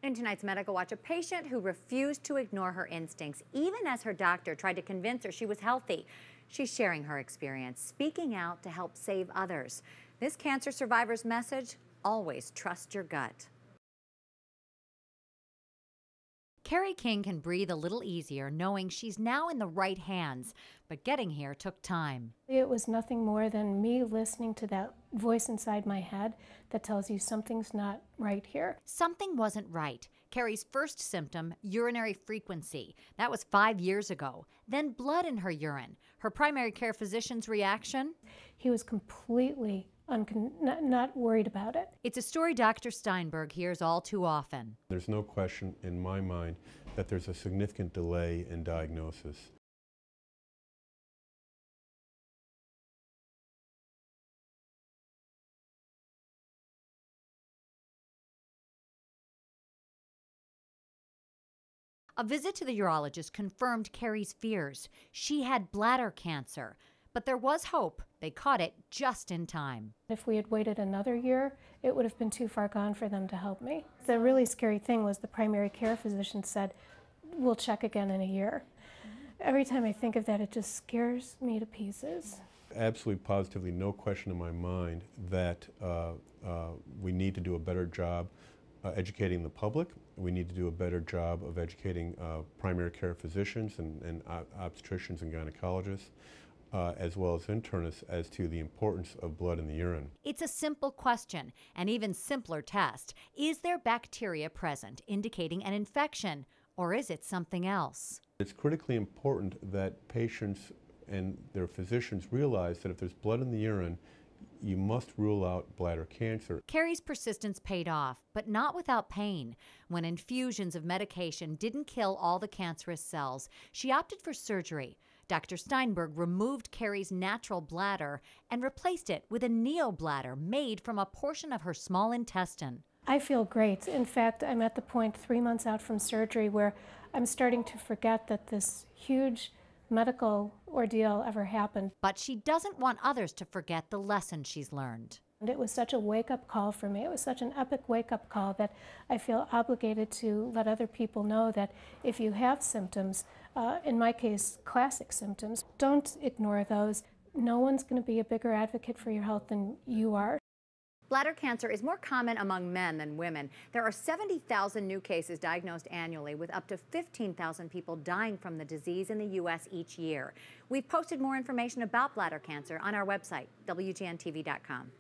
In tonight's Medical Watch, a patient who refused to ignore her instincts, even as her doctor tried to convince her she was healthy. She's sharing her experience, speaking out to help save others. This cancer survivor's message: always trust your gut. Carrie King can breathe a little easier knowing she's now in the right hands, but getting here took time. It was nothing more than me listening to that voice inside my head that tells you something's not right here. Something wasn't right. Carrie's first symptom, urinary frequency. That was 5 years ago. Then blood in her urine. Her primary care physician's reaction? He was completely not worried about it. It's a story Dr. Steinberg hears all too often. There's no question in my mind that there's a significant delay in diagnosis. A visit to the urologist confirmed Carrie's fears. She had bladder cancer. But there was hope. They caught it just in time. If we had waited another year, it would have been too far gone for them to help me. The really scary thing was the primary care physician said, "We'll check again in a year." Every time I think of that, it just scares me to pieces. Absolutely, positively, no question in my mind that we need to do a better job educating the public. We need to do a better job of educating primary care physicians and obstetricians and gynecologists, as well as internists, as to the importance of blood in the urine. It's a simple question, an even simpler test. Is there bacteria present indicating an infection, or is it something else? It's critically important that patients and their physicians realize that if there's blood in the urine, you must rule out bladder cancer. Carrie's persistence paid off, but not without pain. When infusions of medication didn't kill all the cancerous cells, she opted for surgery. Dr. Steinberg removed Carrie's natural bladder and replaced it with a neobladder made from a portion of her small intestine. I feel great. In fact, I'm at the point 3 months out from surgery where I'm starting to forget that this huge medical ordeal ever happened. But she doesn't want others to forget the lesson she's learned. And it was such a wake-up call for me. It was such an epic wake-up call that I feel obligated to let other people know that if you have symptoms, in my case, classic symptoms, don't ignore those. No one's going to be a bigger advocate for your health than you are. Bladder cancer is more common among men than women. There are 70,000 new cases diagnosed annually, with up to 15,000 people dying from the disease in the U.S. each year. We've posted more information about bladder cancer on our website, WGNTV.com.